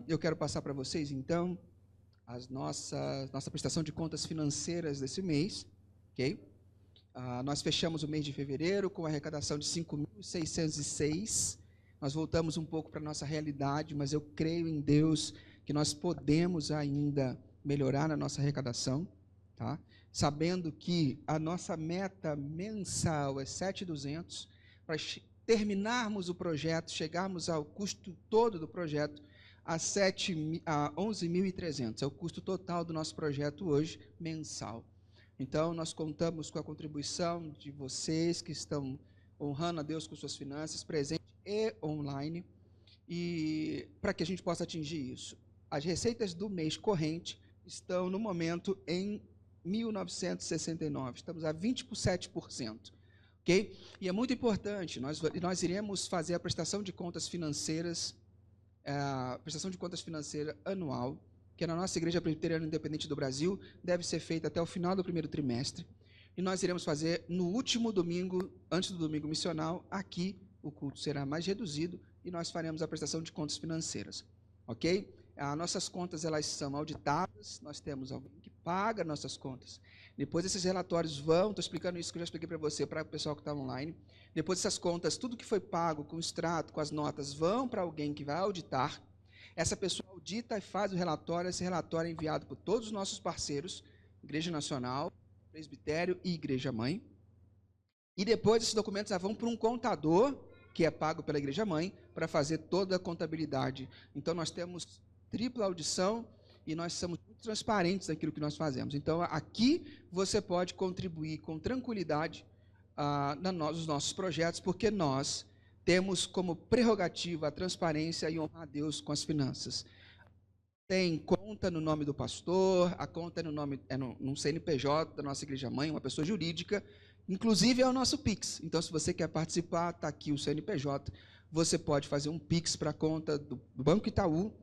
Eu quero passar para vocês, então, nossa prestação de contas financeiras desse mês, ok? Nós fechamos o mês de fevereiro com a arrecadação de 5.606. Nós voltamos um pouco para a nossa realidade, mas eu creio em Deus que nós podemos ainda melhorar na nossa arrecadação, tá? Sabendo que a nossa meta mensal é 7.200, para terminarmos o projeto, chegarmos ao custo todo do projeto, a 11.300, é o custo total do nosso projeto hoje, mensal. Então, nós contamos com a contribuição de vocês que estão honrando a Deus com suas finanças, presente e online, e para que a gente possa atingir isso. As receitas do mês corrente estão, no momento, em 1.969, estamos a 27%. Okay? E é muito importante, nós iremos fazer a prestação de contas financeiras, anual, que na nossa Igreja Presbiteriana Independente do Brasil deve ser feita até o final do primeiro trimestre. E nós iremos fazer no último domingo, antes do domingo missional, aqui o culto será mais reduzido e nós faremos a prestação de contas financeiras. Ok? Nossas contas, elas são auditadas, nós temos alguém que paga nossas contas. Depois esses relatórios vão, estou explicando isso que eu já expliquei para você, para o pessoal que está online. Depois essas contas, tudo que foi pago com o extrato, com as notas, vão para alguém que vai auditar. Essa pessoa audita e faz o relatório, esse relatório é enviado por todos os nossos parceiros, Igreja Nacional, Presbitério e Igreja Mãe. E depois esses documentos já vão para um contador, que é pago pela Igreja Mãe, para fazer toda a contabilidade. Então nós temos tripla audição e nós somos muito transparentes naquilo que nós fazemos. Então aqui você pode contribuir com tranquilidade nos nossos projetos, porque nós temos como prerrogativa a transparência e honrar a Deus com as finanças. Tem conta no nome do pastor, a conta é no CNPJ da nossa Igreja Mãe, uma pessoa jurídica, inclusive é o nosso Pix. Então, se você quer participar, está aqui o CNPJ, você pode fazer um Pix para a conta do Banco Itaú,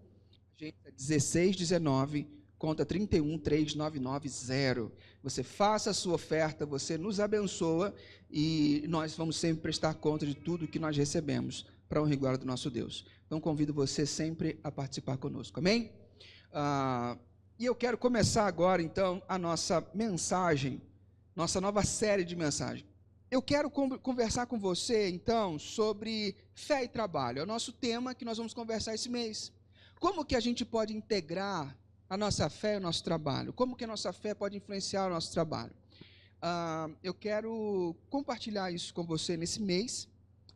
agência 1619, conta 3139990. Você faça a sua oferta, você nos abençoa e nós vamos sempre prestar conta de tudo que nós recebemos para a honra e glória do nosso Deus. Então, convido você sempre a participar conosco, amém? E eu quero começar agora, então, a nossa mensagem, nossa nova série de mensagem. Eu quero conversar com você, então, sobre fé e trabalho. É o nosso tema que nós vamos conversar esse mês. Como que a gente pode integrar a nossa fé e o nosso trabalho? Como que a nossa fé pode influenciar o nosso trabalho? Eu quero compartilhar isso com você nesse mês.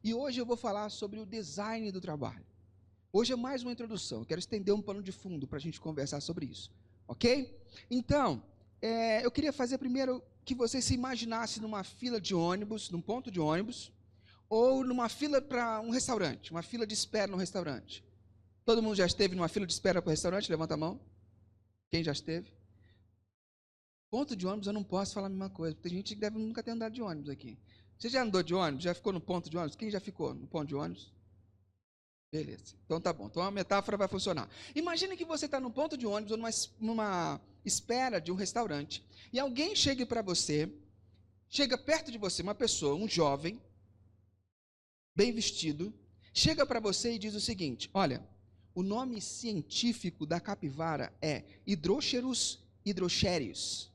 E hoje eu vou falar sobre o design do trabalho. Hoje é mais uma introdução. Eu quero estender um pano de fundo para a gente conversar sobre isso. Ok? Então, eu queria fazer primeiro que você se imaginasse numa fila de ônibus, num ponto de ônibus, ou numa fila para um restaurante, uma fila de espera no restaurante. Todo mundo já esteve numa fila de espera para o restaurante? Levanta a mão. Quem já esteve? Ponto de ônibus eu não posso falar a mesma coisa, porque tem gente que deve nunca ter andado de ônibus aqui. Você já andou de ônibus? Já ficou no ponto de ônibus? Quem já ficou no ponto de ônibus? Beleza, então tá bom. Então a metáfora vai funcionar. Imagine que você está no ponto de ônibus ou numa espera de um restaurante e alguém chega para você, chega perto de você, uma pessoa, um jovem, bem vestido, chega para você e diz o seguinte: olha, o nome científico da capivara é Hydrocerus hydrocherius.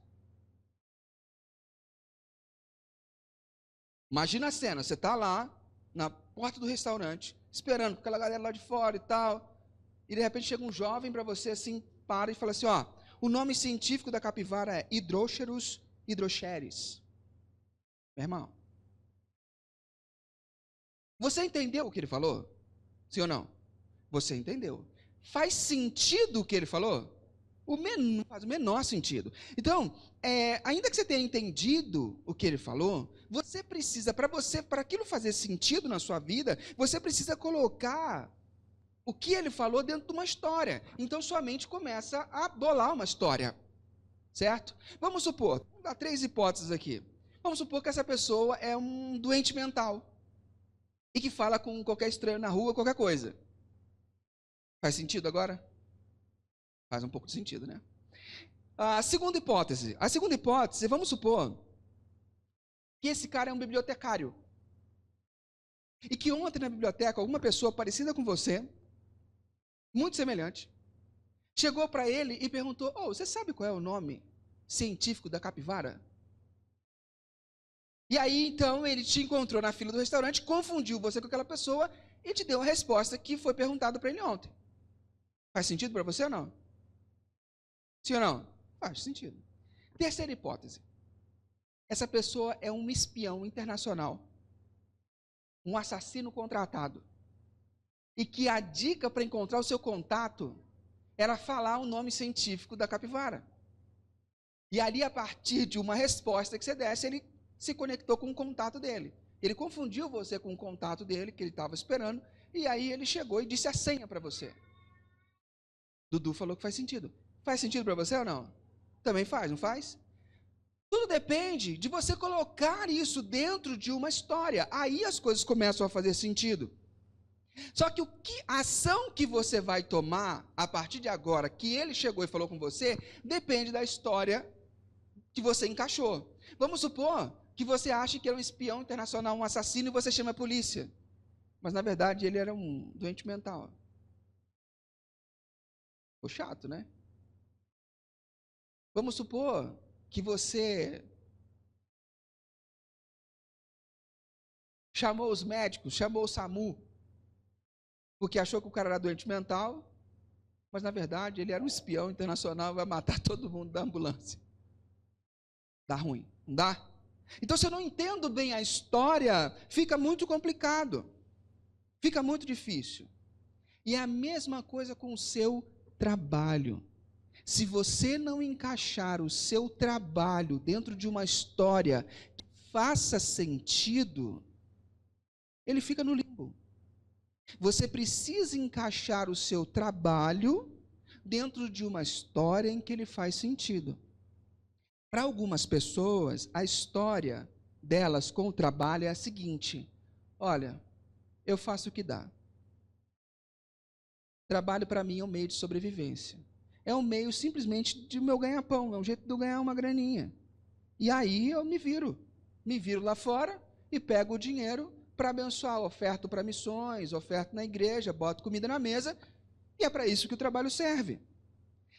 Imagina a cena, você está lá na porta do restaurante, esperando aquela galera lá de fora e tal, e de repente chega um jovem para você assim, para e fala assim: ó, o nome científico da capivara é Hydrocerus hydrocherius. Meu irmão, você entendeu o que ele falou? Sim ou não? Você entendeu. Faz sentido o que ele falou? Não faz o menor sentido. Então, ainda que você tenha entendido o que ele falou, você precisa, para aquilo fazer sentido na sua vida, você precisa colocar o que ele falou dentro de uma história. Então, sua mente começa a bolar uma história. Certo? Vamos supor, vamos dar 3 hipóteses aqui. Vamos supor que essa pessoa é um doente mental e que fala com qualquer estranho na rua, qualquer coisa. Faz sentido agora? Faz um pouco de sentido, né? A segunda hipótese, vamos supor que esse cara é um bibliotecário e que ontem na biblioteca alguma pessoa parecida com você, muito semelhante, chegou para ele e perguntou: você sabe qual é o nome científico da capivara? E aí, então, ele te encontrou na fila do restaurante, confundiu você com aquela pessoa e te deu a resposta que foi perguntada para ele ontem. Faz sentido para você ou não? Sim ou não? Faz sentido. Terceira hipótese. Essa pessoa é um espião internacional, um assassino contratado, e que a dica para encontrar o seu contato era falar o nome científico da capivara. E ali, a partir de uma resposta que você desse, ele se conectou com o contato dele. Ele confundiu você com o contato dele, que ele estava esperando, e aí ele chegou e disse a senha para você. Dudu falou que faz sentido. Faz sentido para você ou não? Também faz, não faz? Tudo depende de você colocar isso dentro de uma história. Aí as coisas começam a fazer sentido. Só que a ação que você vai tomar a partir de agora, que ele chegou e falou com você, depende da história que você encaixou. Vamos supor que você acha que é um espião internacional, um assassino, e você chama a polícia. Mas, na verdade, ele era um doente mental. Ficou chato, né? Vamos supor que você chamou os médicos, chamou o SAMU, porque achou que o cara era doente mental, mas, na verdade, ele era um espião internacional e vai matar todo mundo da ambulância. Dá ruim, não dá? Então, se eu não entendo bem a história, fica muito complicado, fica muito difícil. E é a mesma coisa com o seu trabalho. Se você não encaixar o seu trabalho dentro de uma história que faça sentido, ele fica no limbo. Você precisa encaixar o seu trabalho dentro de uma história em que ele faz sentido. Para algumas pessoas, a história delas com o trabalho é a seguinte: olha, eu faço o que dá. Trabalho para mim é um meio de sobrevivência. É um meio simplesmente de meu ganha-pão, é um jeito de eu ganhar uma graninha. E aí eu me viro lá fora e pego o dinheiro para abençoar, oferto para missões, oferto na igreja, boto comida na mesa, e é para isso que o trabalho serve.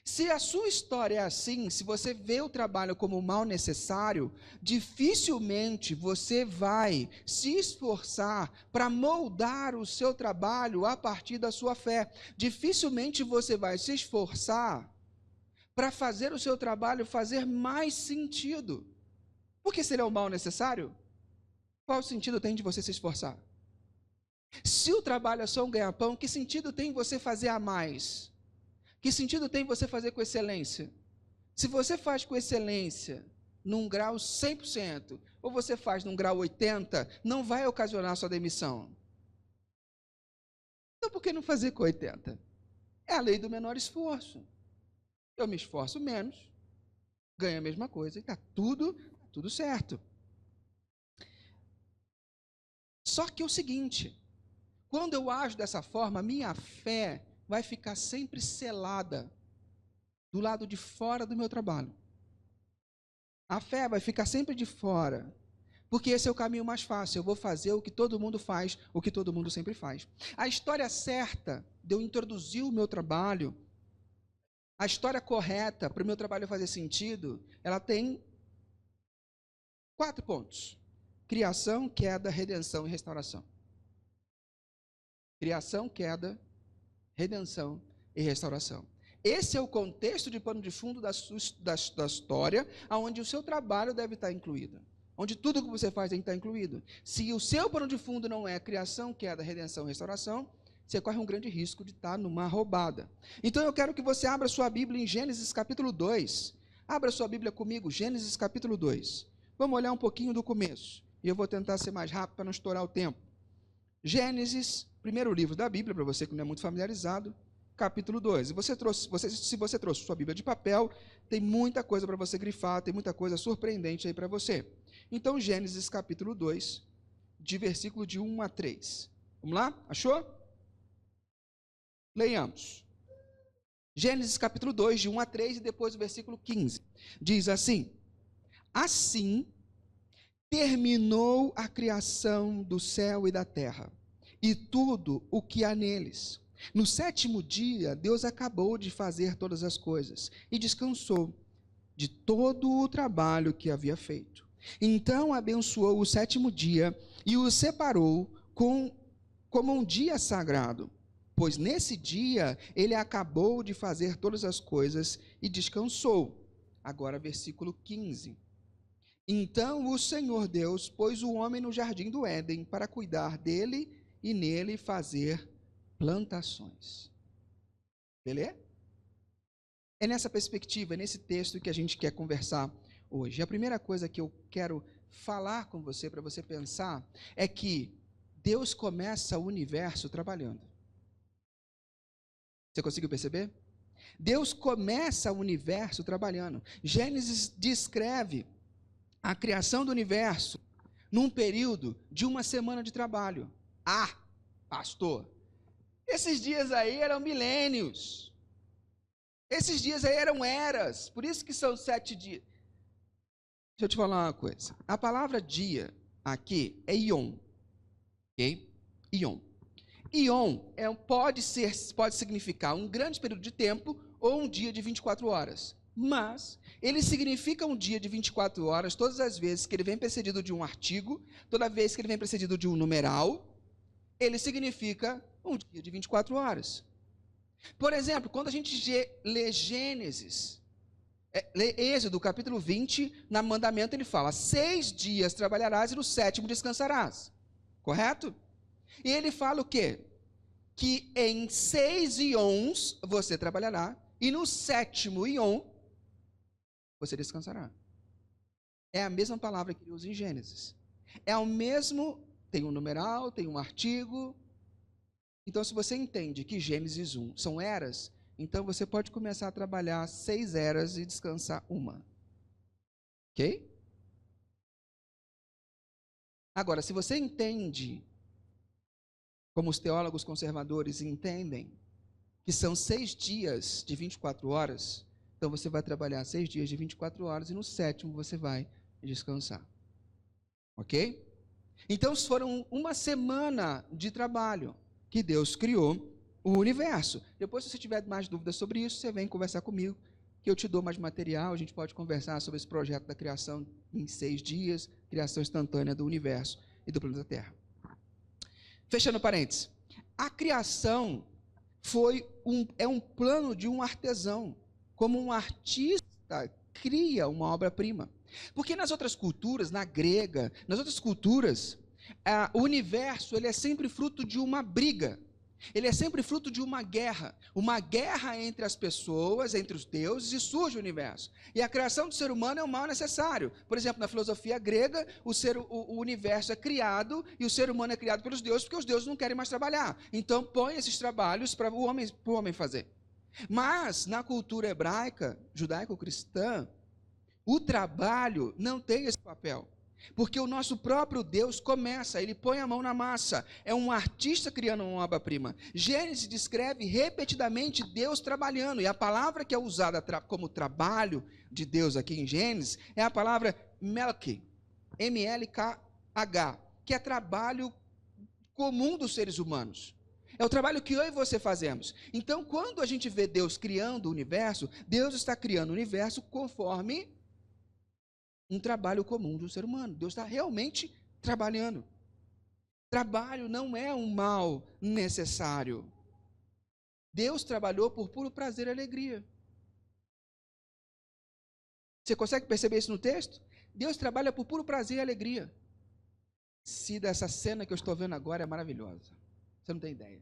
Se a sua história é assim, se você vê o trabalho como um mal necessário, dificilmente você vai se esforçar para moldar o seu trabalho a partir da sua fé. Dificilmente você vai se esforçar para fazer o seu trabalho fazer mais sentido. Porque se ele é um mal necessário, qual sentido tem de você se esforçar? Se o trabalho é só um ganha-pão, que sentido tem você fazer a mais? Que sentido tem você fazer com excelência? Se você faz com excelência num grau 100%, ou você faz num grau 80%, não vai ocasionar sua demissão. Então, por que não fazer com 80%? É a lei do menor esforço. Eu me esforço menos, ganho a mesma coisa, e está tudo certo. Só que é o seguinte, quando eu ajo dessa forma, minha fé vai ficar sempre selada do lado de fora do meu trabalho. A fé vai ficar sempre de fora, porque esse é o caminho mais fácil. Eu vou fazer o que todo mundo faz, o que todo mundo sempre faz. A história certa de eu introduzir o meu trabalho, a história correta para o meu trabalho fazer sentido, ela tem 4 pontos: criação, queda, redenção e restauração. Criação, queda, redenção e restauração. Esse é o contexto de pano de fundo da história, onde o seu trabalho deve estar incluído. Onde tudo que você faz tem que estar incluído. Se o seu pano de fundo não é criação, queda, redenção e restauração, você corre um grande risco de estar numa roubada. Então eu quero que você abra sua Bíblia em Gênesis capítulo 2. Abra sua Bíblia comigo, Gênesis capítulo 2. Vamos olhar um pouquinho do começo. E eu vou tentar ser mais rápido para não estourar o tempo. Gênesis, primeiro livro da Bíblia, para você que não é muito familiarizado, capítulo 2. Se você trouxe sua Bíblia de papel, tem muita coisa para você grifar, tem muita coisa surpreendente aí para você. Então, Gênesis capítulo 2, de versículo de 1 a 3. Vamos lá? Achou? Leiamos. Gênesis capítulo 2, de 1 a 3, e depois o versículo 15. Diz assim: assim terminou a criação do céu e da terra, e tudo o que há neles. No sétimo dia, Deus acabou de fazer todas as coisas e descansou de todo o trabalho que havia feito. Então abençoou o sétimo dia e o separou como um dia sagrado, pois nesse dia ele acabou de fazer todas as coisas e descansou. Agora, versículo 15. Então o Senhor Deus pôs o homem no jardim do Éden para cuidar dele e nele fazer plantações. Beleza? É nessa perspectiva, é nesse texto que a gente quer conversar hoje. A primeira coisa que eu quero falar com você, para você pensar, é que Deus começa o universo trabalhando. Você conseguiu perceber? Deus começa o universo trabalhando. Gênesis descreve a criação do universo num período de uma semana de trabalho. Ah, pastor, esses dias aí eram milênios. Esses dias aí eram eras. Por isso que são 7 dias. Deixa eu te falar uma coisa. A palavra dia aqui é ion. Ok? Ion. Ion pode significar um grande período de tempo ou um dia de 24 horas. Mas ele significa um dia de 24 horas todas as vezes que ele vem precedido de um artigo, toda vez que ele vem precedido de um numeral, ele significa um dia de 24 horas. Por exemplo, quando a gente lê Gênesis, lê Êxodo, capítulo 20, na mandamento ele fala, 6 dias trabalharás e no 7º descansarás. Correto? E ele fala o quê? Que em 6 ions você trabalhará e no 7º ion você descansará. É a mesma palavra que ele usa em Gênesis. É o mesmo, tem um numeral, tem um artigo. Então, se você entende que Gênesis 1 são eras, então você pode começar a trabalhar 6 eras e descansar uma. Ok? Agora, se você entende, como os teólogos conservadores entendem, que são 6 dias de 24 horas, então você vai trabalhar 6 dias de 24 horas e no 7º você vai descansar. Ok? Então foram uma semana de trabalho que Deus criou o universo. Depois, se você tiver mais dúvidas sobre isso, você vem conversar comigo, que eu te dou mais material, a gente pode conversar sobre esse projeto da criação em 6 dias, criação instantânea do universo e do planeta Terra. Fechando parênteses. A criação é um plano de um artesão, como um artista cria uma obra-prima. Porque nas outras culturas, na grega, nas outras culturas, o universo ele é sempre fruto de uma briga. Ele é sempre fruto de uma guerra entre as pessoas, entre os deuses, e surge o universo. E a criação do ser humano é um mal necessário. Por exemplo, na filosofia grega, o universo é criado e o ser humano é criado pelos deuses, porque os deuses não querem mais trabalhar. Então, põe esses trabalhos para o homem fazer. Mas, na cultura hebraica, judaico-cristã, o trabalho não tem esse papel. Porque o nosso próprio Deus começa, ele põe a mão na massa. É um artista criando uma obra-prima. Gênesis descreve repetidamente Deus trabalhando. E a palavra que é usada como trabalho de Deus aqui em Gênesis é a palavra melk, M-L-K-H, que é trabalho comum dos seres humanos. É o trabalho que eu e você fazemos. Então, quando a gente vê Deus criando o universo, Deus está criando o universo conforme um trabalho comum do ser humano. Deus está realmente trabalhando. Trabalho não é um mal necessário. Deus trabalhou por puro prazer e alegria. Você consegue perceber isso no texto? Deus trabalha por puro prazer e alegria. Se dessa cena que eu estou vendo agora é maravilhosa. Você não tem ideia.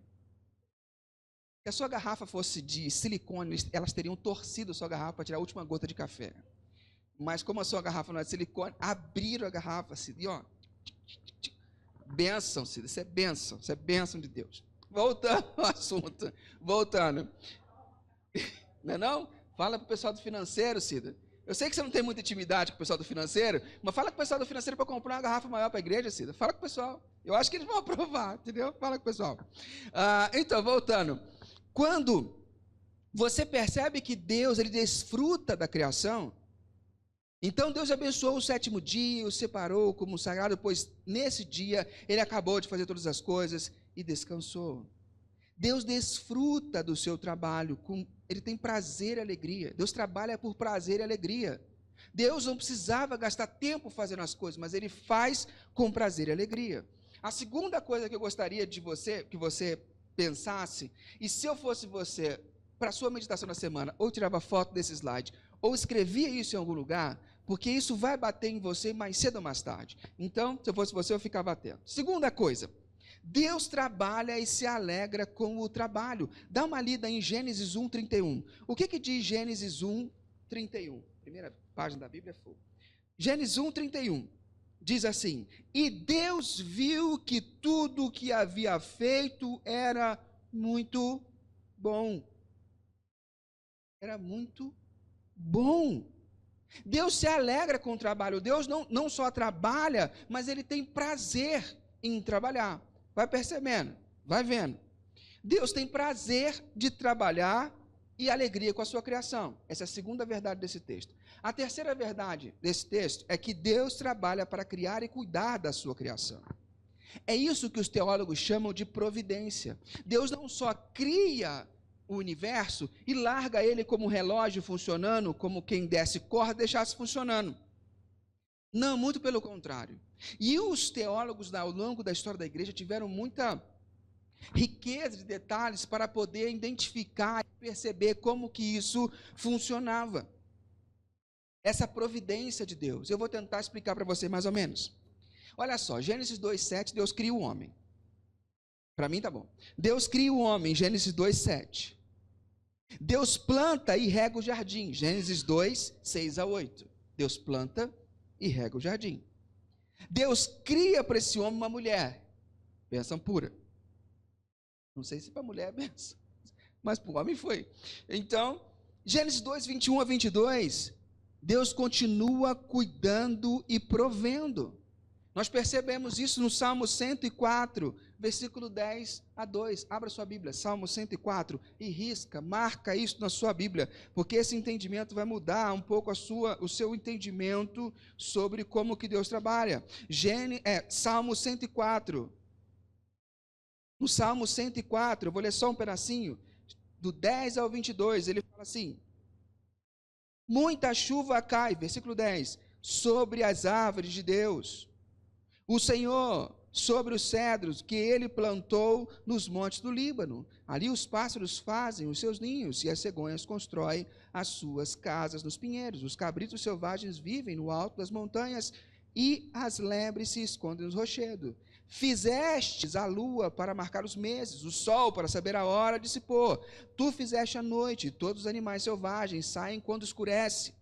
Se a sua garrafa fosse de silicone, elas teriam torcido a sua garrafa para tirar a última gota de café. Mas como a sua garrafa não é de silicone, abriram a garrafa, Cida, e ó, bênção, Cida, isso é bênção de Deus. Voltando ao assunto, não é não? Fala para o pessoal do financeiro, Cida. Eu sei que você não tem muita intimidade com o pessoal do financeiro, mas fala com o pessoal do financeiro para comprar uma garrafa maior para a igreja, Cida. Fala com o pessoal. Eu acho que eles vão aprovar, entendeu? Fala com o pessoal. Então, voltando. Quando você percebe que Deus ele desfruta da criação, então Deus abençoou o 7º dia, o separou como sagrado, pois nesse dia ele acabou de fazer todas as coisas e descansou. Deus desfruta do seu trabalho, ele tem prazer e alegria. Deus trabalha por prazer e alegria. Deus não precisava gastar tempo fazendo as coisas, mas ele faz com prazer e alegria. A segunda coisa que eu gostaria de que você pensasse, e se eu fosse você, para a sua meditação da semana, ou tirava foto desse slide, ou escrevia isso em algum lugar, porque isso vai bater em você mais cedo ou mais tarde. Então, se eu fosse você, eu ficava atento. Segunda coisa, Deus trabalha e se alegra com o trabalho. Dá uma lida em Gênesis 1:31. O que diz Gênesis 1:31? Primeira página da Bíblia é fogo. Gênesis 1:31 diz assim: e Deus viu que tudo o que havia feito era muito bom. Era muito bom. Deus se alegra com o trabalho. Deus não só trabalha, mas ele tem prazer em trabalhar. Vai percebendo, vai vendo. Deus tem prazer de trabalhar e alegria com a sua criação. Essa é a segunda verdade desse texto. A terceira verdade desse texto é que Deus trabalha para criar e cuidar da sua criação. É isso que os teólogos chamam de providência. Deus não só cria o universo e larga ele como um relógio funcionando, como quem desce corda, deixasse funcionando. Não, muito pelo contrário. E os teólogos, ao longo da história da igreja, tiveram muita riqueza de detalhes para poder identificar e perceber como que isso funcionava. Essa providência de Deus. Eu vou tentar explicar para você mais ou menos. Olha só, Gênesis 2:7, Deus cria o homem. Para mim tá bom. Deus cria o homem, Gênesis 2:7. Deus planta e rega o jardim, Gênesis 2:6-8. Deus planta e rega o jardim. Deus cria para esse homem uma mulher, bênção pura. Não sei se para a mulher é bênção, mas para o homem foi. Então, Gênesis 2:21-22, Deus continua cuidando e provendo. Nós percebemos isso no Salmo 104, versículo 10-2. Abra sua Bíblia, Salmo 104, e risca, marca isso na sua Bíblia, porque esse entendimento vai mudar um pouco o seu entendimento sobre como que Deus trabalha. Salmo 104. No Salmo 104, eu vou ler só um pedacinho, do 10 ao 22, ele fala assim: muita chuva cai, versículo 10, sobre as árvores de Deus. O Senhor sobre os cedros que ele plantou nos montes do Líbano. Ali os pássaros fazem os seus ninhos e as cegonhas constroem as suas casas nos pinheiros. Os cabritos selvagens vivem no alto das montanhas e as lebres se escondem nos rochedos. Fizestes a lua para marcar os meses, o sol para saber a hora de se pôr. Tu fizeste a noite, e todos os animais selvagens saem quando escurece.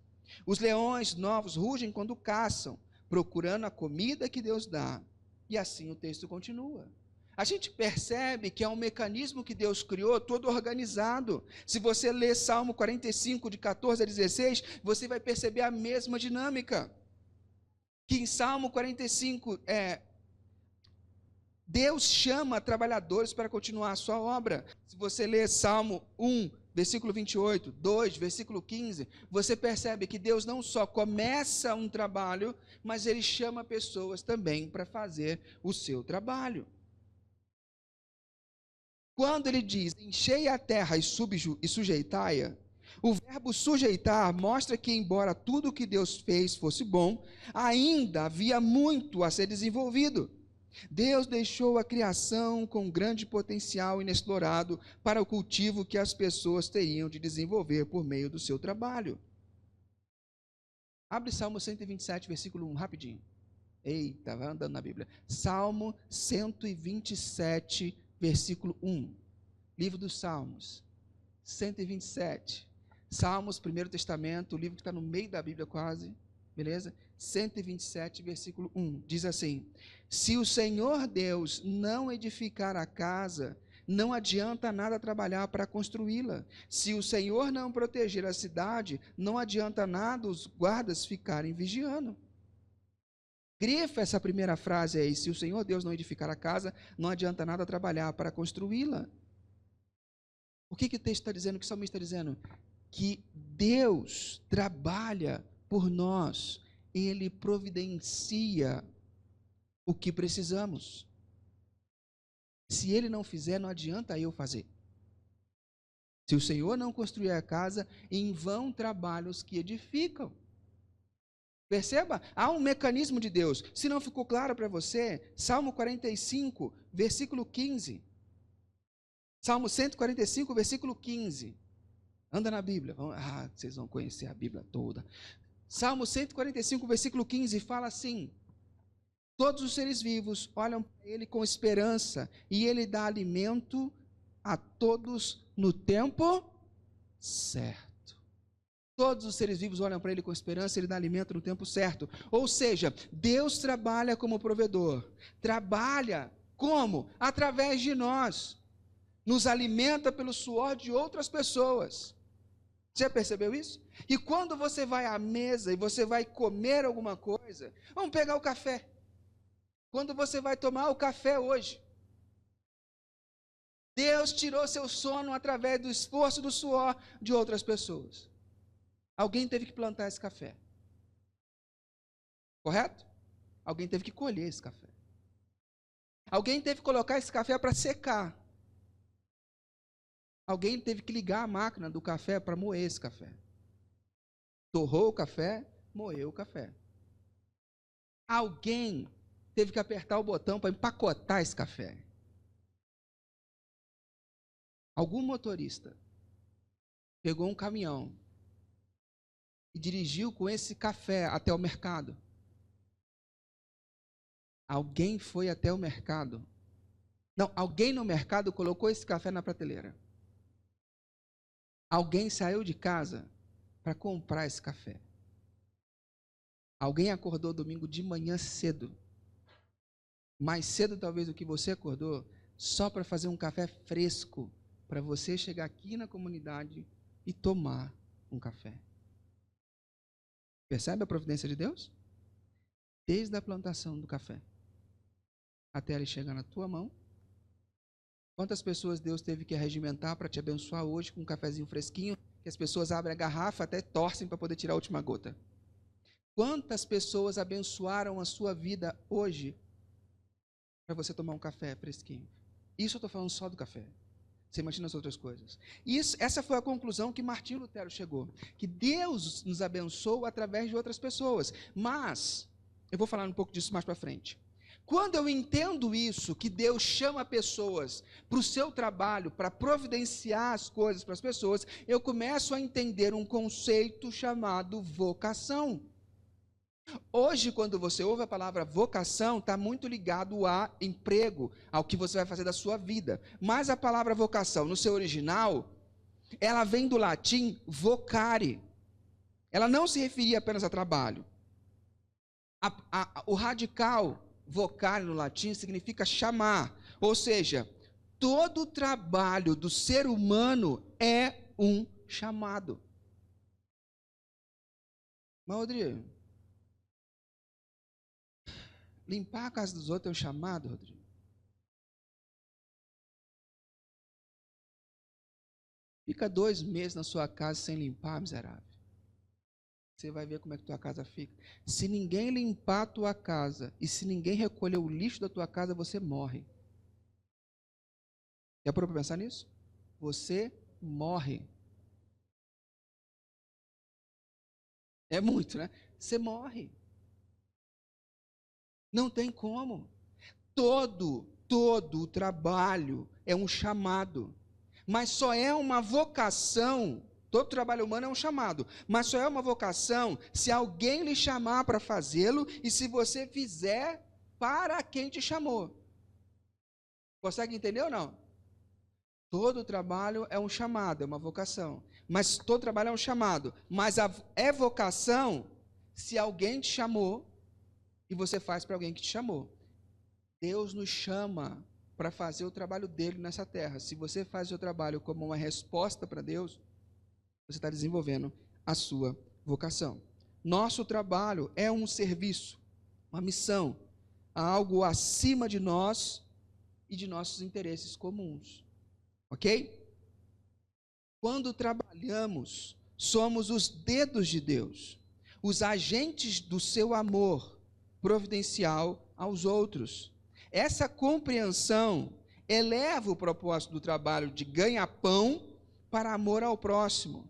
Os leões novos rugem quando caçam, procurando a comida que Deus dá. E assim o texto continua. A gente percebe que é um mecanismo que Deus criou, todo organizado. Se você ler Salmo 45, de 14-16, você vai perceber a mesma dinâmica. Que em Salmo 45, Deus chama trabalhadores para continuar a sua obra. Se você ler Salmo 1, versículo 28, 2, versículo 15, você percebe que Deus não só começa um trabalho, mas ele chama pessoas também para fazer o seu trabalho. Quando ele diz, enchei a terra e sujeitai-a, o verbo sujeitar mostra que, embora tudo o que Deus fez fosse bom, ainda havia muito a ser desenvolvido. Deus deixou a criação com grande potencial inexplorado para o cultivo que as pessoas teriam de desenvolver por meio do seu trabalho. Abre Salmo 127, versículo 1, rapidinho. Eita, vai andando na Bíblia. Salmo 127, versículo 1. Livro dos Salmos, 127. Salmos, Primeiro Testamento, o livro que está no meio da Bíblia quase, beleza? 127, versículo 1, diz assim: se o Senhor Deus não edificar a casa, não adianta nada trabalhar para construí-la. Se o Senhor não proteger a cidade, não adianta nada os guardas ficarem vigiando. Grifa essa primeira frase aí: se o Senhor Deus não edificar a casa, não adianta nada trabalhar para construí-la. O que o texto está dizendo, o que o salmista está dizendo? Que Deus trabalha por nós, ele providencia o que precisamos. Se Ele não fizer, não adianta eu fazer. Se o Senhor não construir a casa, em vão trabalham os que edificam. Perceba, há um mecanismo de Deus. Se não ficou claro para você, Salmo 45, versículo 15. Salmo 145, versículo 15. Anda na Bíblia. Vocês vão conhecer a Bíblia toda. Salmo 145, versículo 15, fala assim: todos os seres vivos olham para Ele com esperança, e Ele dá alimento a todos no tempo certo. Todos os seres vivos olham para Ele com esperança, Ele dá alimento no tempo certo. Ou seja, Deus trabalha como provedor. Trabalha como? Através de nós. Nos alimenta pelo suor de outras pessoas. Já percebeu isso? E quando você vai à mesa e você vai comer alguma coisa, vamos pegar o café. Quando você vai tomar o café hoje, Deus tirou seu sono através do esforço e do suor de outras pessoas. Alguém teve que plantar esse café. Correto? Alguém teve que colher esse café. Alguém teve que colocar esse café para secar. Alguém teve que ligar a máquina do café para moer esse café. Torrou o café, moeu o café. Alguém teve que apertar o botão para empacotar esse café. Algum motorista pegou um caminhão e dirigiu com esse café até o mercado. Alguém foi até o mercado. Não, alguém no mercado colocou esse café na prateleira. Alguém saiu de casa para comprar esse café. Alguém acordou domingo de manhã cedo. Mais cedo talvez do que você acordou, só para fazer um café fresco, para você chegar aqui na comunidade e tomar um café. Percebe a providência de Deus? Desde a plantação do café até ele chegar na tua mão. Quantas pessoas Deus teve que regimentar para te abençoar hoje com um cafezinho fresquinho, que as pessoas abrem a garrafa até torcem para poder tirar a última gota. Quantas pessoas abençoaram a sua vida hoje para você tomar um café fresquinho? Isso eu estou falando só do café. Você imagina as outras coisas. Essa foi a conclusão que Martinho Lutero chegou. Que Deus nos abençoa através de outras pessoas. Mas, eu vou falar um pouco disso mais para frente. Quando eu entendo isso, que Deus chama pessoas para o seu trabalho, para providenciar as coisas para as pessoas, eu começo a entender um conceito chamado vocação. Hoje, quando você ouve a palavra vocação, está muito ligado a emprego, ao que você vai fazer da sua vida. Mas a palavra vocação, no seu original, ela vem do latim vocare. Ela não se referia apenas a trabalho. O radical vocare no latim significa chamar. Ou seja, todo trabalho do ser humano é um chamado. Mas, Rodrigo, limpar a casa dos outros é um chamado, Rodrigo? Fica 2 meses na sua casa sem limpar, miserável. Você vai ver como é que tua casa fica. Se ninguém limpar a tua casa e se ninguém recolher o lixo da tua casa, você morre. Já parou para pensar nisso? Você morre. É muito, né? Você morre. Não tem como. Todo o trabalho é um chamado. Mas só é uma vocação. Todo trabalho humano é um chamado. Mas só é uma vocação se alguém lhe chamar para fazê-lo e se você fizer para quem te chamou. Consegue entender ou não? Todo trabalho é um chamado, é uma vocação. Mas todo trabalho é um chamado. Mas é vocação se alguém te chamou e você faz para alguém que te chamou. Deus nos chama para fazer o trabalho dele nessa terra. Se você faz o seu trabalho como uma resposta para Deus, você está desenvolvendo a sua vocação. Nosso trabalho é um serviço, uma missão, algo acima de nós e de nossos interesses comuns. Ok? Quando trabalhamos, somos os dedos de Deus, os agentes do seu amor providencial aos outros. Essa compreensão eleva o propósito do trabalho de ganha-pão para amor ao próximo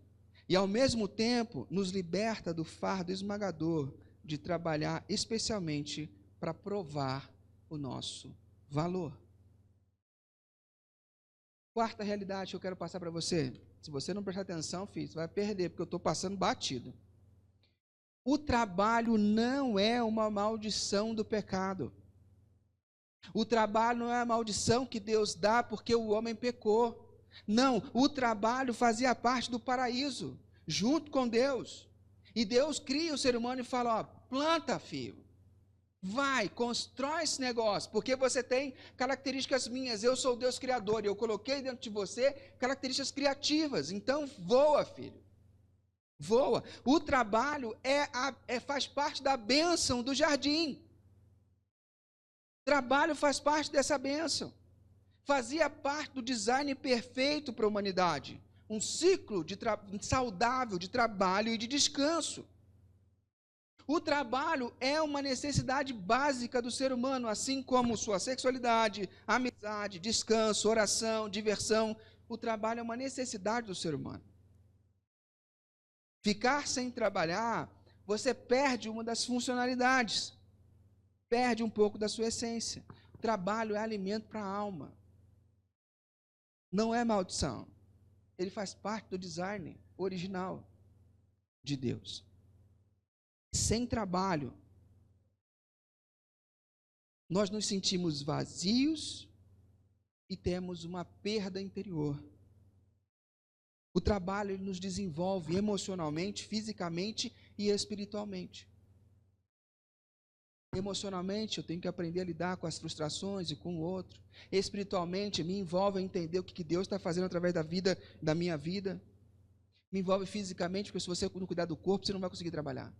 e, ao mesmo tempo, nos liberta do fardo esmagador de trabalhar especialmente para provar o nosso valor. Quarta realidade que eu quero passar para você. Se você não prestar atenção, filho, você vai perder, porque eu estou passando batido. O trabalho não é uma maldição do pecado. O trabalho não é a maldição que Deus dá porque o homem pecou. Não, o trabalho fazia parte do paraíso, junto com Deus. E Deus cria o ser humano e fala, ó, planta, filho. Vai, constrói esse negócio, porque você tem características minhas, eu sou o Deus criador, e eu coloquei dentro de você características criativas, então voa, filho, voa. O trabalho faz parte da bênção do jardim, trabalho faz parte dessa bênção, fazia parte do design perfeito para a humanidade, um ciclo saudável de trabalho e de descanso. O trabalho é uma necessidade básica do ser humano, assim como sua sexualidade, amizade, descanso, oração, diversão. O trabalho é uma necessidade do ser humano. Ficar sem trabalhar, você perde uma das funcionalidades, perde um pouco da sua essência. O trabalho é alimento para a alma. Não é maldição. Ele faz parte do design original de Deus. Sem trabalho, nós nos sentimos vazios e temos uma perda interior. O trabalho ele nos desenvolve emocionalmente, fisicamente e espiritualmente. Emocionalmente, eu tenho que aprender a lidar com as frustrações e com o outro. Espiritualmente, me envolve a entender o que Deus está fazendo através da minha vida. Me envolve fisicamente, porque se você não cuidar do corpo, você não vai conseguir trabalhar.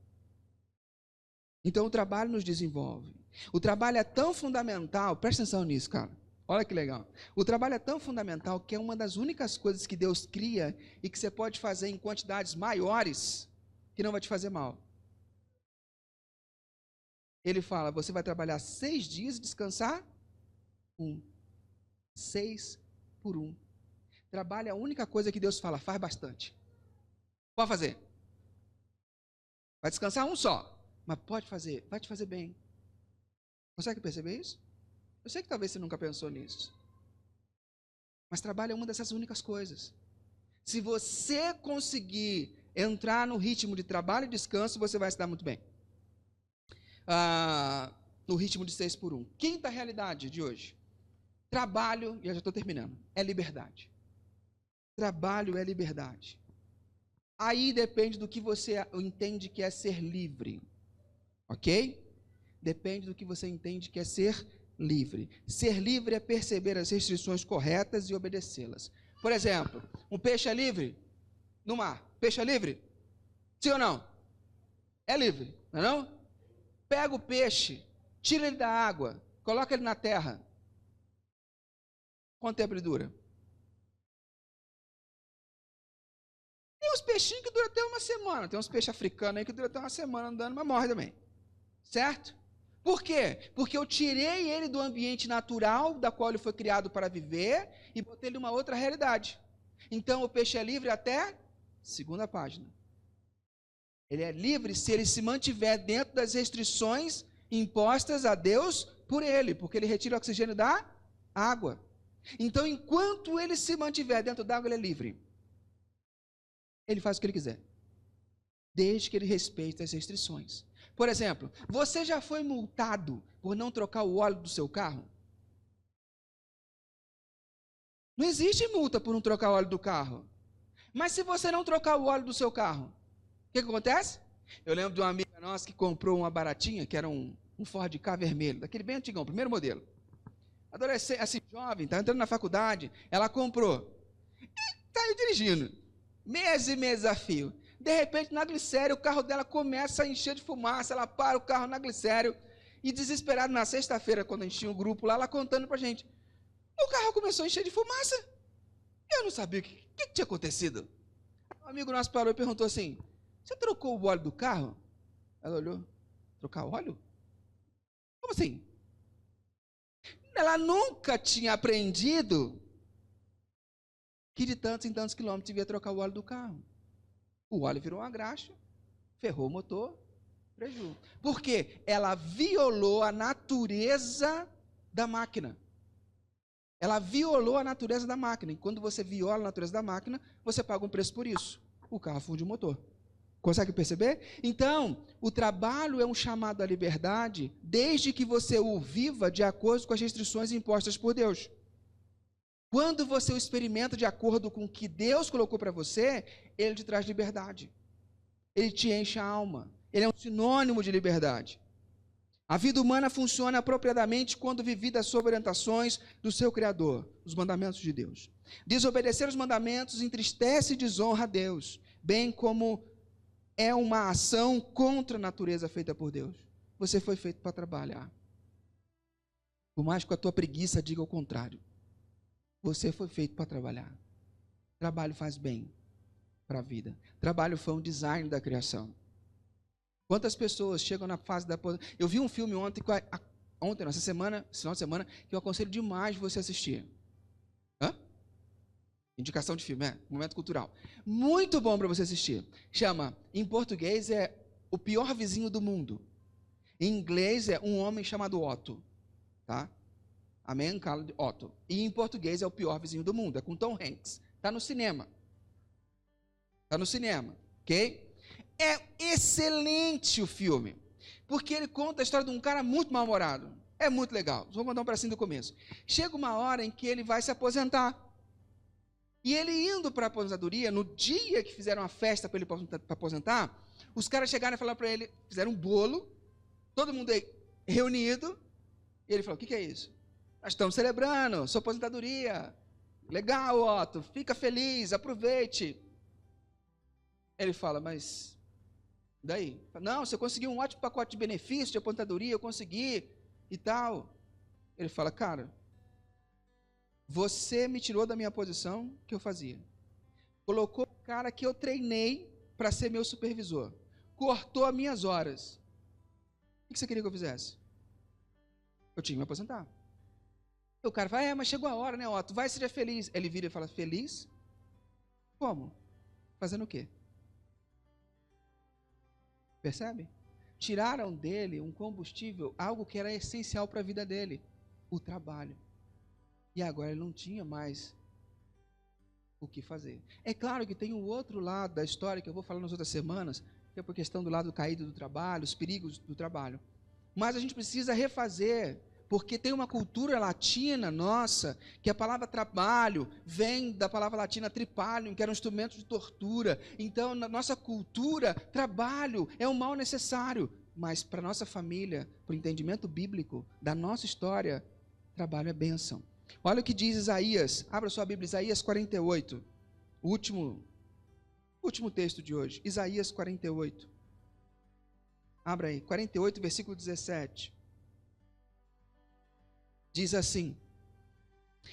Então o trabalho nos desenvolve. O trabalho é tão fundamental, presta atenção nisso, cara. Olha que legal. O trabalho é tão fundamental que é uma das únicas coisas que Deus cria e que você pode fazer em quantidades maiores que não vai te fazer mal. Ele fala, você vai trabalhar 6 dias e descansar 1. 6 por 1. Trabalho é a única coisa que Deus fala, faz bastante. Pode fazer. Vai descansar 1 só. Mas pode fazer, vai te fazer bem. Consegue perceber isso? Eu sei que talvez você nunca pensou nisso. Mas trabalho é uma dessas únicas coisas. Se você conseguir entrar no ritmo de trabalho e descanso, você vai se dar muito bem. No ritmo de 6 por 1. Quinta realidade de hoje. Trabalho, e eu já estou terminando, é liberdade. Trabalho é liberdade. Aí depende do que você entende que é ser livre. Ok? Depende do que você entende que é ser livre. Ser livre é perceber as restrições corretas e obedecê-las. Por exemplo, um peixe é livre no mar. Peixe é livre? Sim ou não? É livre, não é não? Pega o peixe, tira ele da água, coloca ele na terra. Quanto tempo ele dura? Tem uns peixinhos que duram até uma semana. Tem uns peixes africanos aí que duram até uma semana andando, mas morre também. Certo? Por quê? Porque eu tirei ele do ambiente natural, da qual ele foi criado para viver, e botei ele numa outra realidade. Então, o peixe é livre até segunda página. Ele é livre se ele se mantiver dentro das restrições impostas a Deus por ele, porque ele retira o oxigênio da água. Então, enquanto ele se mantiver dentro da água, ele é livre. Ele faz o que ele quiser, desde que ele respeite as restrições. Por exemplo, você já foi multado por não trocar o óleo do seu carro? Não existe multa por não trocar o óleo do carro. Mas se você não trocar o óleo do seu carro, o que acontece? Eu lembro de uma amiga nossa que comprou uma baratinha, que era um Ford Ka vermelho, daquele bem antigão, primeiro modelo. Adolescente, assim, jovem, está entrando na faculdade, ela comprou. E saiu dirigindo. Meses e meses a fio. De repente, na glicério, o carro dela começa a encher de fumaça, ela para o carro na glicério, e desesperada, na sexta-feira, quando a gente tinha um grupo lá, ela contando pra gente, o carro começou a encher de fumaça, eu não sabia o que tinha acontecido. Um amigo nosso parou e perguntou assim, você trocou o óleo do carro? Ela olhou, trocar óleo? Como assim? Ela nunca tinha aprendido que de tantos em tantos quilômetros devia trocar o óleo do carro. O óleo virou uma graxa, ferrou o motor, prejuízo. Por quê? Ela violou a natureza da máquina. Ela violou a natureza da máquina. E quando você viola a natureza da máquina, você paga um preço por isso. O carro funde o motor. Consegue perceber? Então, o trabalho é um chamado à liberdade, desde que você o viva de acordo com as restrições impostas por Deus. Quando você o experimenta de acordo com o que Deus colocou para você, Ele te traz liberdade. Ele te enche a alma. Ele é um sinônimo de liberdade. A vida humana funciona apropriadamente quando vivida sob orientações do seu Criador, os mandamentos de Deus. Desobedecer os mandamentos entristece e desonra a Deus, bem como é uma ação contra a natureza feita por Deus. Você foi feito para trabalhar. Por mais que a tua preguiça diga o contrário. Você foi feito para trabalhar. Trabalho faz bem para a vida. Trabalho foi um design da criação. Quantas pessoas chegam na fase da... Eu vi um filme essa semana, esse final de semana, que eu aconselho demais você assistir. Indicação de filme, momento cultural. Muito bom para você assistir. Chama, em português, é O Pior Vizinho do Mundo. Em inglês é Um Homem Chamado Otto. Tá? A Man Called Otto. E em português é O Pior Vizinho do Mundo. É com Tom Hanks. Está no cinema. Está no cinema. Ok? É excelente o filme. Porque ele conta a história de um cara muito mal-humorado. É muito legal. Vou mandar um pedacinho do começo. Chega uma hora em que ele vai se aposentar. E ele indo para a aposentadoria, no dia que fizeram a festa para ele aposentar, os caras chegaram e falaram para ele, fizeram um bolo, todo mundo aí reunido, e ele falou, o que é isso? Nós estamos celebrando sua aposentadoria. Legal, Otto, fica feliz, aproveite. Ele fala, mas daí? Não, você conseguiu um ótimo pacote de benefícios de aposentadoria, eu consegui e tal. Ele fala, cara, você me tirou da minha posição que eu fazia. Colocou o cara que eu treinei para ser meu supervisor. Cortou as minhas horas. O que você queria que eu fizesse? Eu tinha que me aposentar. O cara fala, mas chegou a hora, né, Otto? Vai, seja feliz. Ele vira e fala, feliz? Como? Fazendo o quê? Percebe? Tiraram dele um combustível, algo que era essencial para a vida dele. O trabalho. E agora ele não tinha mais o que fazer. É claro que tem um outro lado da história que eu vou falar nas outras semanas, que é por questão do lado caído do trabalho, os perigos do trabalho. Mas a gente precisa refazer, porque tem uma cultura latina nossa, que a palavra trabalho vem da palavra latina tripalium, que era um instrumento de tortura. Então, na nossa cultura, trabalho é um mal necessário. Mas para a nossa família, para o entendimento bíblico da nossa história, trabalho é bênção. Olha o que diz Isaías, abra sua Bíblia, Isaías 48, o último texto de hoje, Isaías 48, abra aí, 48, versículo 17, diz assim,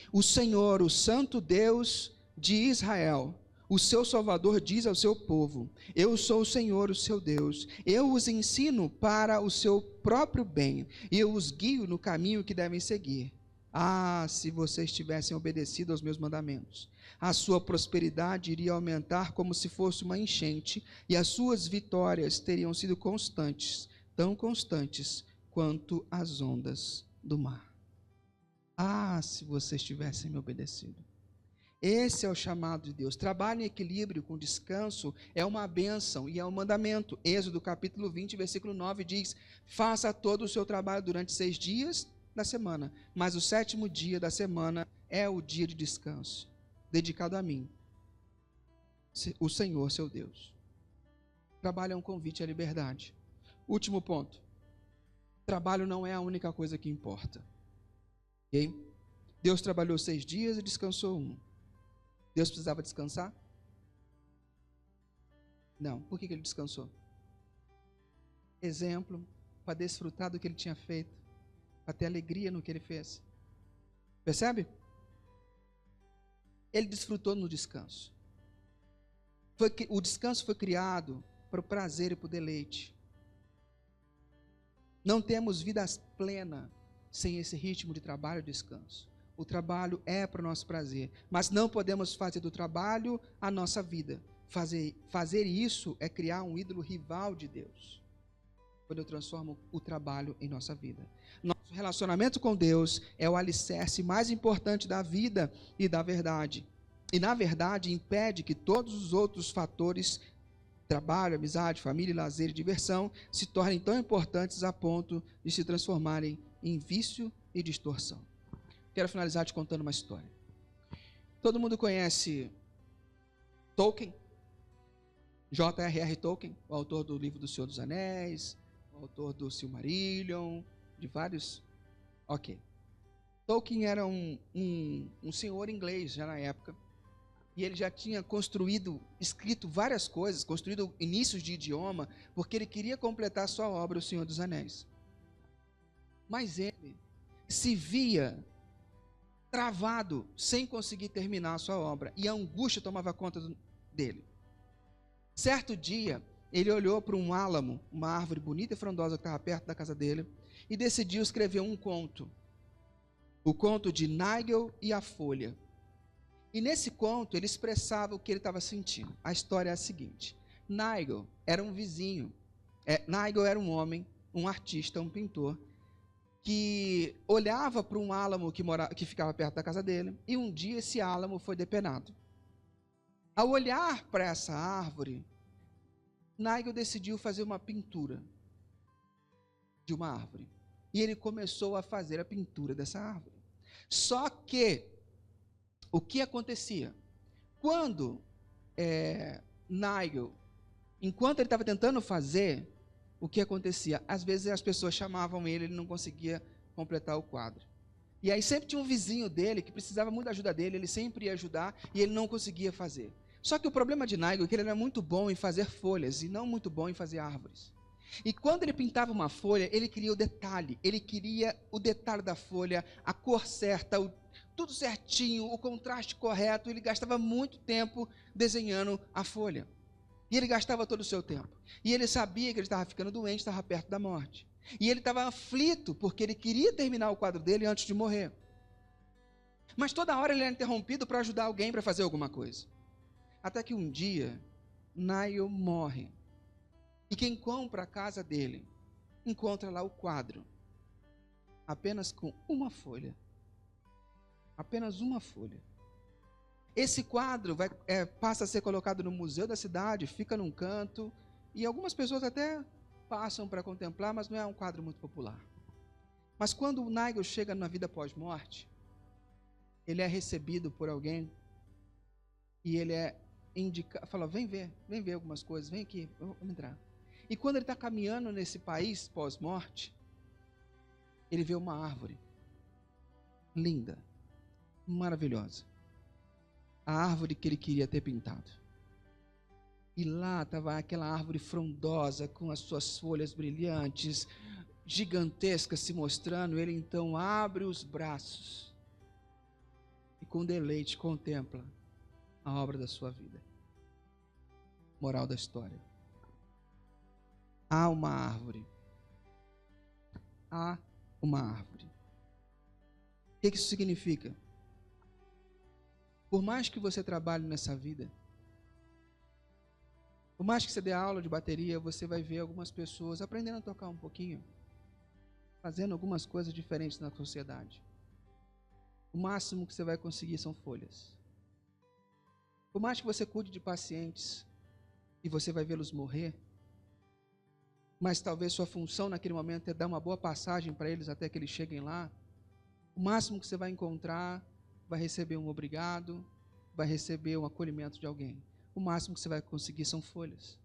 o Senhor, o Santo Deus de Israel, o seu Salvador diz ao seu povo, eu sou o Senhor, o seu Deus, eu os ensino para o seu próprio bem, e eu os guio no caminho que devem seguir. Ah, se vocês tivessem obedecido aos meus mandamentos, a sua prosperidade iria aumentar como se fosse uma enchente, e as suas vitórias teriam sido constantes, tão constantes quanto as ondas do mar. Ah, se vocês tivessem me obedecido. Esse é o chamado de Deus. Trabalho em equilíbrio com descanso é uma bênção e é um mandamento. Êxodo capítulo 20, versículo 9 diz, faça todo o seu trabalho durante 6 dias da semana, mas o 7º dia da semana é o dia de descanso, dedicado a mim, o Senhor, seu Deus. Trabalho é um convite à liberdade. Último ponto. Trabalho não é a única coisa que importa. Ok? Deus trabalhou 6 dias e descansou 1. Deus precisava descansar? Não. Por que ele descansou? Exemplo, para desfrutar do que ele tinha feito, para ter alegria no que ele fez. Percebe? Ele desfrutou no descanso. O descanso foi criado para o prazer e para o deleite. Não temos vida plena sem esse ritmo de trabalho e descanso. O trabalho é para o nosso prazer, mas não podemos fazer do trabalho a nossa vida. Fazer isso é criar um ídolo rival de Deus, quando eu transformo o trabalho em nossa vida. Nosso relacionamento com Deus é o alicerce mais importante da vida e da verdade. E, na verdade, impede que todos os outros fatores, trabalho, amizade, família, lazer e diversão, se tornem tão importantes a ponto de se transformarem em vício e distorção. Quero finalizar te contando uma história. Todo mundo conhece Tolkien? J.R.R. Tolkien, o autor do livro do Senhor dos Anéis, o autor do Silmarillion, de vários... Ok. Tolkien era um senhor inglês já na época, e ele já tinha escrito várias coisas, construído inícios de idioma, porque ele queria completar sua obra, O Senhor dos Anéis. Mas ele se via travado, sem conseguir terminar a sua obra, e a angústia tomava conta dele. Certo dia, ele olhou para um álamo, uma árvore bonita e frondosa que estava perto da casa dele, e decidiu escrever um conto. O conto de Nigel e a Folha. E nesse conto ele expressava o que ele estava sentindo. A história é a seguinte: Nigel era um vizinho. Nigel era um homem, um artista, um pintor, que olhava para um álamo que ficava perto da casa dele, e um dia esse álamo foi depenado. Ao olhar para essa árvore, Nigel decidiu fazer uma pintura de uma árvore. E ele começou a fazer a pintura dessa árvore. Só que, o que acontecia? Quando Nigel, enquanto ele estava tentando fazer, o que acontecia? Às vezes as pessoas chamavam ele não conseguia completar o quadro. E aí sempre tinha um vizinho dele que precisava muito da ajuda dele, ele sempre ia ajudar e ele não conseguia fazer. Só que o problema de Nigel é que ele era muito bom em fazer folhas e não muito bom em fazer árvores. E quando ele pintava uma folha, ele queria o detalhe da folha, a cor certa, tudo certinho, o contraste correto. Ele gastava muito tempo desenhando a folha. E ele gastava todo o seu tempo. E ele sabia que ele estava ficando doente, estava perto da morte. E ele estava aflito, porque ele queria terminar o quadro dele antes de morrer. Mas toda hora ele era interrompido para ajudar alguém para fazer alguma coisa. Até que um dia, Nigel morre. E quem compra a casa dele, encontra lá o quadro. Apenas com uma folha. Apenas uma folha. Esse quadro passa a ser colocado no museu da cidade, fica num canto, e algumas pessoas até passam para contemplar, mas não é um quadro muito popular. Mas quando o Nigel chega na vida pós-morte, ele é recebido por alguém, e ele é indicado, fala, vem ver algumas coisas, vem aqui, vamos entrar. E quando ele está caminhando nesse país pós-morte, ele vê uma árvore, linda, maravilhosa. A árvore que ele queria ter pintado. E lá estava aquela árvore frondosa, com as suas folhas brilhantes, gigantescas se mostrando. Ele então abre os braços e com deleite contempla a obra da sua vida. Moral da história: há uma árvore. Há uma árvore. O que isso significa? Por mais que você trabalhe nessa vida, por mais que você dê aula de bateria, você vai ver algumas pessoas aprendendo a tocar um pouquinho, fazendo algumas coisas diferentes na sociedade. O máximo que você vai conseguir são folhas. Por mais que você cuide de pacientes e você vai vê-los morrer, mas talvez sua função naquele momento é dar uma boa passagem para eles até que eles cheguem lá, o máximo que você vai encontrar, vai receber um obrigado, vai receber um acolhimento de alguém. O máximo que você vai conseguir são folhas.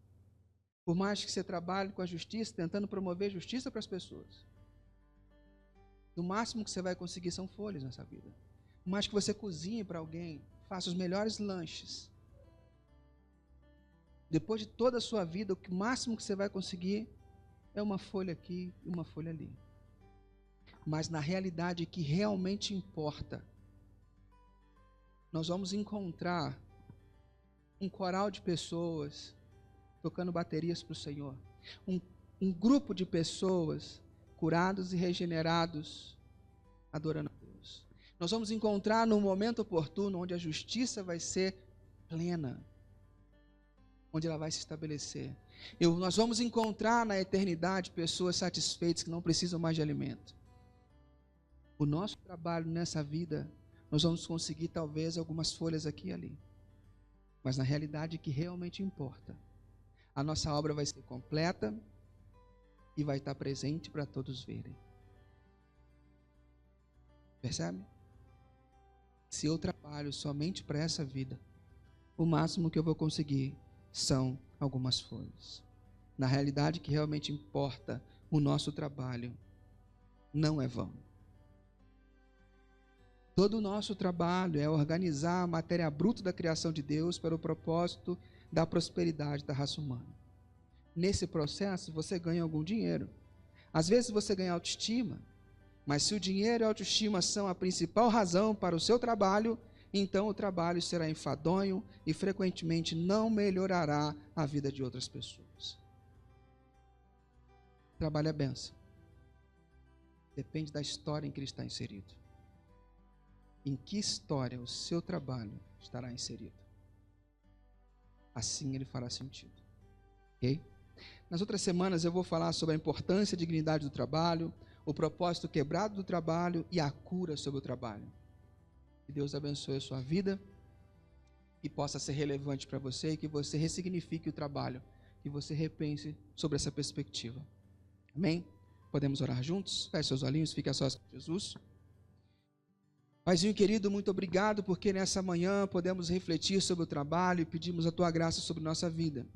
Por mais que você trabalhe com a justiça, tentando promover justiça para as pessoas, o máximo que você vai conseguir são folhas nessa vida. Por mais que você cozinhe para alguém, faça os melhores lanches, depois de toda a sua vida, o máximo que você vai conseguir é uma folha aqui e uma folha ali. Mas na realidade, o que realmente importa, nós vamos encontrar um coral de pessoas tocando baterias para o Senhor. Um grupo de pessoas curados e regenerados adorando a Deus. Nós vamos encontrar no momento oportuno onde a justiça vai ser plena, onde ela vai se estabelecer. Nós vamos encontrar na eternidade pessoas satisfeitas que não precisam mais de alimento. O nosso trabalho nessa vida, nós vamos conseguir talvez algumas folhas aqui e ali. Mas na realidade que realmente importa, a nossa obra vai ser completa e vai estar presente para todos verem. Percebe? Se eu trabalho somente para essa vida, o máximo que eu vou conseguir são algumas folhas. Na realidade que realmente importa, o nosso trabalho não é vão. Todo o nosso trabalho é organizar a matéria bruta da criação de Deus para o propósito da prosperidade da raça humana. Nesse processo você ganha algum dinheiro. Às vezes você ganha autoestima, mas se o dinheiro e a autoestima são a principal razão para o seu trabalho, então o trabalho será enfadonho e frequentemente não melhorará a vida de outras pessoas. Trabalho é bênção. Depende da história em que ele está inserido. Em que história o seu trabalho estará inserido? Assim ele fará sentido. Ok? Nas outras semanas eu vou falar sobre a importância e a dignidade do trabalho, o propósito quebrado do trabalho e a cura sobre o trabalho. Que Deus abençoe a sua vida e possa ser relevante para você e que você ressignifique o trabalho, que você repense sobre essa perspectiva. Amém? Podemos orar juntos? Feche seus olhinhos, fique a sós com Jesus. Paizinho querido, muito obrigado porque nessa manhã podemos refletir sobre o trabalho e pedimos a Tua graça sobre nossa vida.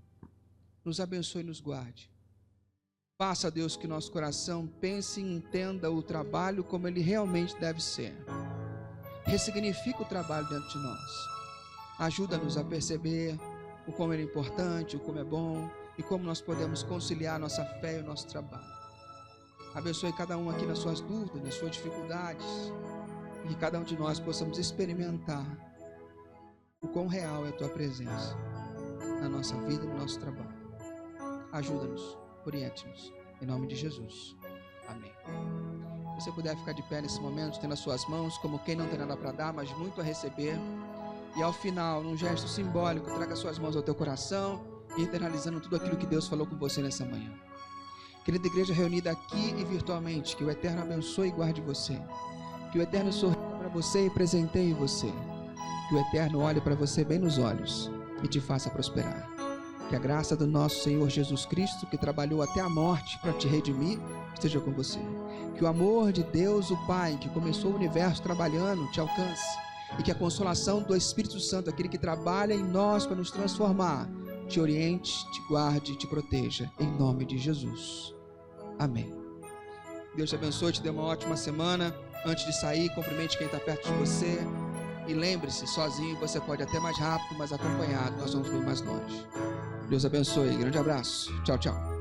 Nos abençoe e nos guarde. Faça, Deus, que nosso coração pense e entenda o trabalho como ele realmente deve ser. Ressignifica o trabalho dentro de nós. Ajuda-nos a perceber o como ele é importante, o como é bom e como nós podemos conciliar a nossa fé e o nosso trabalho. Abençoe cada um aqui nas suas dúvidas, nas suas dificuldades. E que cada um de nós possamos experimentar o quão real é a Tua presença na nossa vida e no nosso trabalho. Ajuda-nos, oriente-nos, em nome de Jesus. Amém. Se você puder ficar de pé nesse momento, tendo as suas mãos, como quem não tem nada para dar, mas muito a receber. E ao final, num gesto simbólico, traga suas mãos ao teu coração, internalizando tudo aquilo que Deus falou com você nessa manhã. Querida igreja reunida aqui e virtualmente, que o Eterno abençoe e guarde você. Que o Eterno sorria para você e presenteie você. Que o Eterno olhe para você bem nos olhos e te faça prosperar. Que a graça do nosso Senhor Jesus Cristo, que trabalhou até a morte para te redimir, esteja com você. Que o amor de Deus, o Pai, que começou o universo trabalhando, te alcance. E que a consolação do Espírito Santo, aquele que trabalha em nós para nos transformar, te oriente, te guarde e te proteja. Em nome de Jesus. Amém. Deus te abençoe, te dê uma ótima semana. Antes de sair, cumprimente quem está perto de você. E lembre-se, sozinho você pode até mais rápido, mas acompanhado nós vamos bem mais longe. Deus abençoe. Grande abraço. Tchau, tchau.